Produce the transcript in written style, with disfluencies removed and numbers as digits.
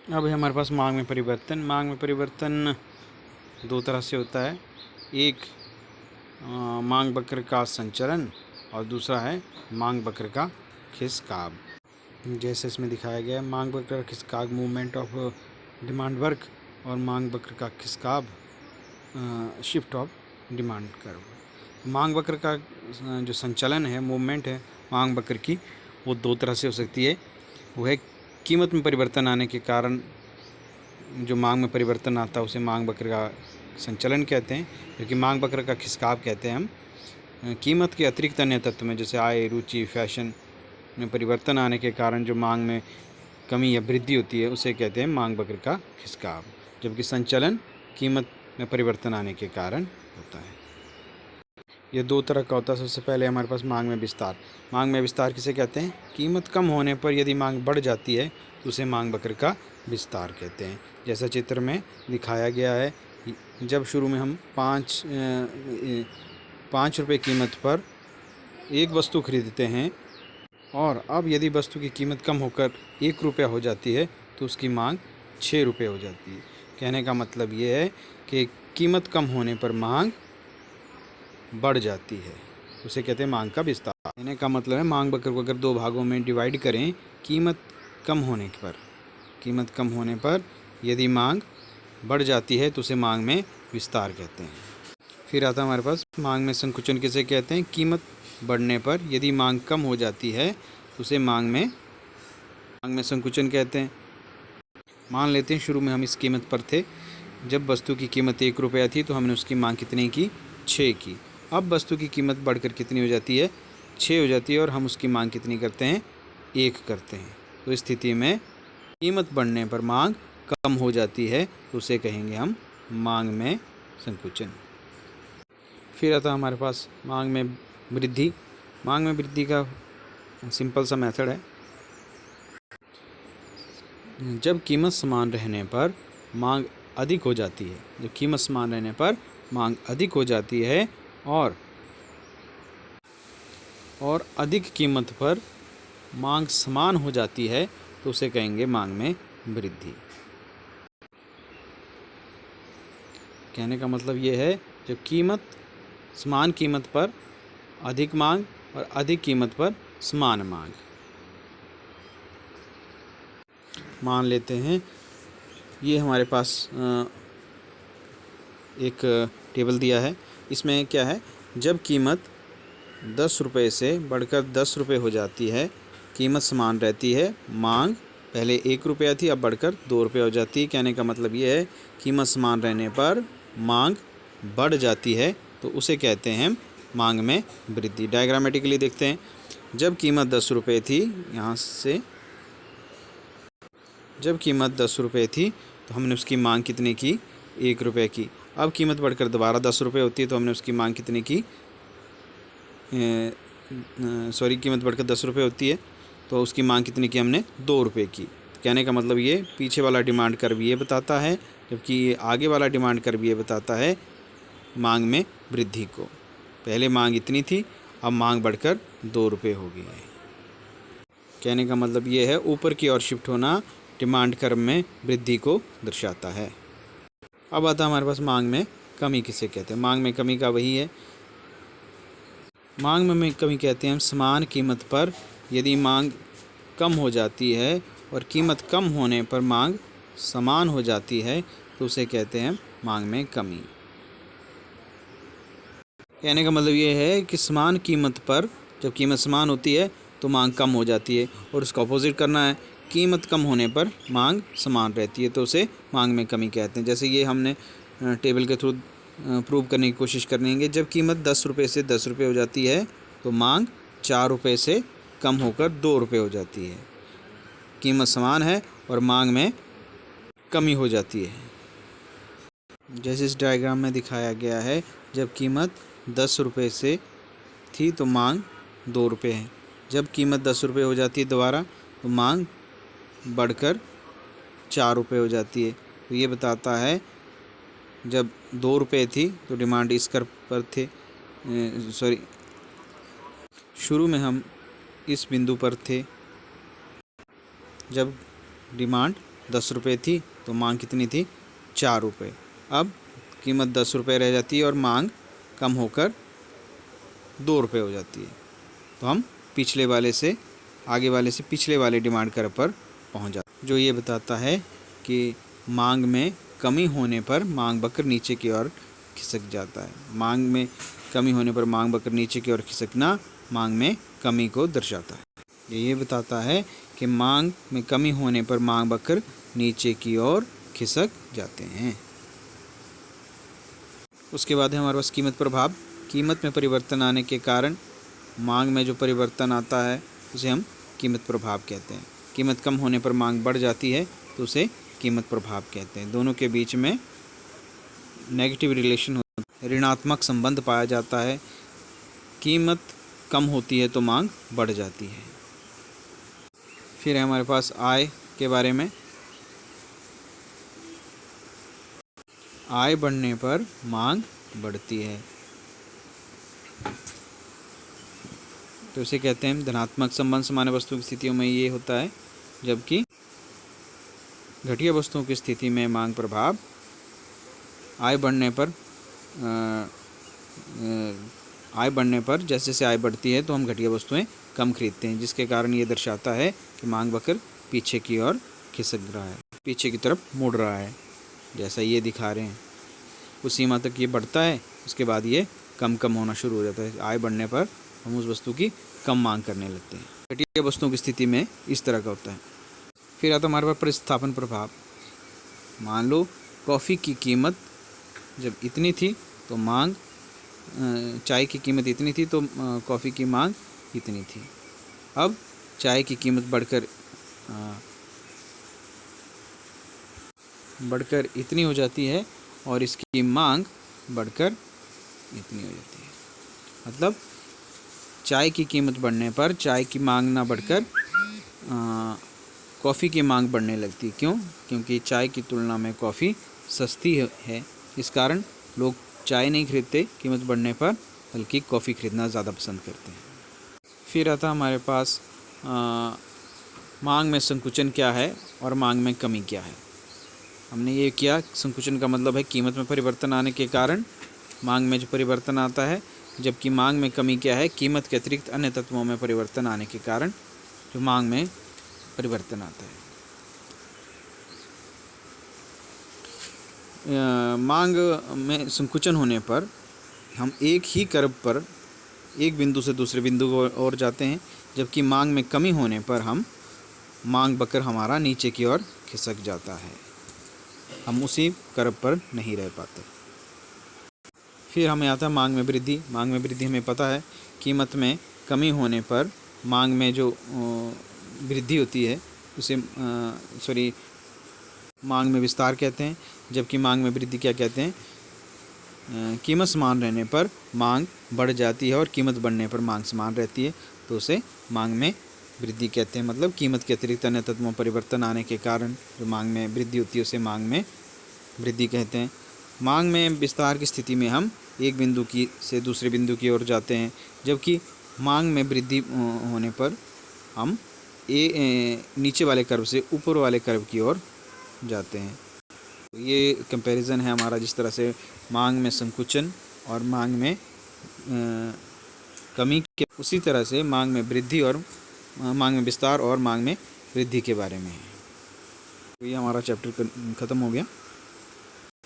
अब है हमारे पास मांग में परिवर्तन। मांग में परिवर्तन दो तरह से होता है। एक मांग वक्र का संचलन और दूसरा है मांग वक्र का खिसकाव। जैसे इसमें दिखाया गया है, मांग वक्र का खिसकाव मूवमेंट ऑफ डिमांड वर्क और मांग वक्र का खिसकाव शिफ्ट ऑफ डिमांड कर्व। मांग वक्र का जो संचलन है, मूवमेंट है मांग वक्र की, वो दो तरह से हो सकती है। वो है कीमत में परिवर्तन आने के कारण जो मांग में परिवर्तन आता है उसे मांग वक्र का संचलन कहते हैं, क्योंकि मांग वक्र का खिसकाव कहते हैं हम कीमत के अतिरिक्त अन्य तत्व में जैसे आय, रुचि, फैशन में परिवर्तन आने के कारण जो मांग में कमी या वृद्धि होती है उसे कहते हैं मांग वक्र का खिसकाव, जबकि संचलन कीमत में परिवर्तन आने के कारण होता है। ये दो तरह का होता है। सबसे पहले हमारे पास मांग में विस्तार। मांग में विस्तार किसे कहते हैं? कीमत कम होने पर यदि मांग बढ़ जाती है तो उसे मांग वक्र का विस्तार कहते हैं। जैसा चित्र में दिखाया गया है, जब शुरू में हम 5 रुपये कीमत पर एक वस्तु खरीदते हैं और अब यदि वस्तु की कीमत कम होकर 1 रुपया हो जाती है तो उसकी मांग 6 रुपये हो जाती है। कहने का मतलब ये है कि कीमत कम होने पर मांग बढ़ जाती है, उसे कहते हैं मांग का विस्तार। कहने का मतलब है मांग वक्र को अगर दो भागों में डिवाइड करें, कीमत कम होने पर यदि मांग बढ़ जाती है तो उसे मांग में विस्तार कहते हैं। फिर आता है हमारे पास मांग में संकुचन किसे कहते हैं? कीमत बढ़ने पर यदि मांग कम हो जाती है तो उसे मांग में संकुचन कहते हैं। मान लेते हैं शुरू में हम इस कीमत पर थे, जब वस्तु की कीमत 1 रुपया थी तो हमने उसकी मांग कितनी की? 6 की। अब वस्तु की कीमत बढ़कर कितनी हो जाती है? 6 हो जाती है और हम उसकी मांग कितनी करते हैं? 1 करते हैं। तो इस स्थिति में कीमत बढ़ने पर मांग कम हो जाती है तो उसे कहेंगे हम मांग में संकुचन। फिर आता हमारे पास मांग में वृद्धि। मांग में वृद्धि का सिंपल सा मेथड है। जब कीमत समान रहने पर मांग अधिक हो जाती है, जब कीमत समान रहने पर मांग अधिक हो जाती है और अधिक कीमत पर मांग समान हो जाती है तो उसे कहेंगे मांग में वृद्धि। कहने का मतलब ये है, जब समान कीमत पर अधिक मांग और अधिक कीमत पर समान मांग। मान लेते हैं ये हमारे पास एक टेबल दिया है। इसमें क्या है, जब कीमत 10 रुपये से बढ़कर 10 रुपये हो जाती है, कीमत समान रहती है, मांग पहले 1 रुपया थी अब बढ़कर 2 रुपये हो जाती है। कहने का मतलब ये है, कीमत समान रहने पर मांग बढ़ जाती है तो उसे कहते हैं मांग में वृद्धि। डायग्रामेटिकली देखते हैं, जब कीमत 10 रुपये थी, यहाँ से जब कीमत 10 रुपये थी तो हमने उसकी मांग कितने की? 1 रुपये की। अब कीमत बढ़कर दोबारा 10 रुपये होती है तो हमने उसकी मांग कितने की? कीमत बढ़कर 10 रुपये होती है तो उसकी मांग कितने की हमने? 2 रुपये की। तो कहने का मतलब ये पीछे वाला डिमांड कर्व ये बताता है, जबकि ये आगे वाला डिमांड कर्व ये बताता है मांग में वृद्धि को। पहले मांग इतनी थी, अब मांग बढ़कर 2 रुपये हो गई है। कहने का मतलब ये है, ऊपर की ओर शिफ्ट होना डिमांड कर्व में वृद्धि को दर्शाता है। अब आता है हमारे पास मांग में कमी किसे कहते हैं? मांग में कमी का वही है। मांग में कमी कहते हैं हम समान कीमत पर यदि मांग कम हो जाती है और कीमत कम होने पर मांग समान हो जाती है तो उसे कहते हैं मांग में कमी। कहने का मतलब ये है कि समान कीमत पर जब कीमत समान होती है तो मांग कम हो जाती है, और उसका अपोजिट करना है, कीमत कम होने पर मांग समान रहती है तो उसे मांग में कमी कहते हैं। जैसे ये हमने टेबल के थ्रू प्रूव करने की कोशिश करेंगे। जब कीमत 10 रुपये से 10 रुपये हो जाती है तो मांग 4 रुपये से कम होकर 2 रुपये हो जाती है। कीमत समान है और मांग में कमी हो जाती है। जैसे इस डायग्राम में दिखाया गया है, जब कीमत 10 रुपये से थी तो मांग 2 रुपये है। जब कीमत 10 रुपये हो जाती है दोबारा तो मांग बढ़कर 4 रुपये हो जाती है। तो ये बताता है, जब 2 रुपये थी तो डिमांड इस कर्व पर थे, शुरू में हम इस बिंदु पर थे जब डिमांड ₹10 थी तो मांग कितनी थी? ₹4। अब कीमत ₹10 रह जाती है और मांग कम होकर ₹2 हो जाती है। तो हम पिछले वाले से आगे वाले से पिछले वाले डिमांड कर्व पर पहुंच जाते, जो ये बताता है कि मांग में कमी होने पर मांग वक्र नीचे की ओर खिसक जाता है। मांग में कमी होने पर मांग वक्र नीचे की ओर खिसकना मांग में कमी को दर्शाता है। ये बताता है कि मांग में कमी होने पर मांग वक्र नीचे की ओर खिसक जाते हैं। उसके बाद है हमारे पास कीमत प्रभाव। कीमत में परिवर्तन आने के कारण मांग में जो परिवर्तन आता है उसे हम कीमत प्रभाव कहते हैं। कीमत कम होने पर मांग बढ़ जाती है तो उसे कीमत प्रभाव कहते हैं। दोनों के बीच में नेगेटिव रिलेशन होता है, ऋणात्मक संबंध पाया जाता है। कीमत कम होती है तो मांग बढ़ जाती है। फिर है हमारे पास आय के बारे में। आय बढ़ने पर मांग बढ़ती है तो इसे कहते हैं धनात्मक संबंध। सामान्य वस्तु की स्थितियों में ये होता है, जबकि घटिया वस्तुओं की स्थिति में मांग प्रभाव आय बढ़ने पर जैसे जैसे आय बढ़ती है तो हम घटिया वस्तुएं कम खरीदते हैं, जिसके कारण ये दर्शाता है कि मांग वक्र पीछे की ओर खिसक रहा है, पीछे की तरफ मुड़ रहा है, जैसा ये दिखा रहे हैं। उस सीमा तक ये बढ़ता है, उसके बाद ये कम कम होना शुरू हो जाता है। आय बढ़ने पर हम उस वस्तु की कम मांग करने लगते हैं। घटिया वस्तुओं की स्थिति में इस तरह का होता है। फिर आता हमारे पास प्रतिस्थापन प्रभाव। मान लो कॉफ़ी की कीमत जब इतनी थी तो मांग चाय की कीमत इतनी थी तो कॉफ़ी की मांग इतनी थी। अब चाय की कीमत बढ़कर इतनी हो जाती है और इसकी मांग बढ़कर इतनी हो जाती है। मतलब चाय की कीमत बढ़ने पर चाय की मांग ना बढ़कर कॉफ़ी की मांग बढ़ने लगती। क्यों? क्योंकि चाय की तुलना में कॉफ़ी सस्ती है। इस कारण लोग चाय नहीं खरीदते कीमत बढ़ने पर, बल्कि कॉफ़ी खरीदना ज़्यादा पसंद करते हैं। फिर आता हमारे पास मांग में संकुचन क्या है और मांग में कमी क्या है। हमने ये किया, संकुचन का मतलब है कीमत में परिवर्तन आने के कारण मांग में जो परिवर्तन आता है, जबकि मांग में कमी क्या है? कीमत के अतिरिक्त अन्य तत्वों में परिवर्तन आने के कारण जो मांग में परिवर्तन आता है। मांग में संकुचन होने पर हम एक ही कर्व पर एक बिंदु से दूसरे बिंदु को ओर जाते हैं, जबकि मांग में कमी होने पर हम मांग वक्र हमारा नीचे की ओर खिसक जाता है, हम उसी कर्व पर नहीं रह पाते। फिर हमें आता है मांग में वृद्धि। मांग में वृद्धि हमें पता है कीमत में कमी होने पर मांग में जो वृद्धि होती है उसे मांग में विस्तार कहते हैं, जबकि मांग में वृद्धि क्या कहते हैं? कीमत समान रहने पर मांग बढ़ जाती है और कीमत बढ़ने पर मांग समान रहती है, तो उसे मांग में वृद्धि कहते हैं। मतलब कीमत के अतिरिक्त अन्य तत्वों में परिवर्तन आने के कारण जो मांग में वृद्धि होती है उसे मांग में वृद्धि कहते हैं। मांग में विस्तार की स्थिति में हम एक बिंदु से दूसरे बिंदु की ओर जाते हैं, जबकि मांग में वृद्धि होने पर हम नीचे वाले कर्व से ऊपर वाले कर्व की ओर जाते हैं। ये कंपैरिजन है हमारा, जिस तरह से मांग में संकुचन और मांग में कमी के, उसी तरह से मांग में वृद्धि और मांग में विस्तार और मांग में वृद्धि के बारे में है। तो ये हमारा चैप्टर ख़त्म हो गया।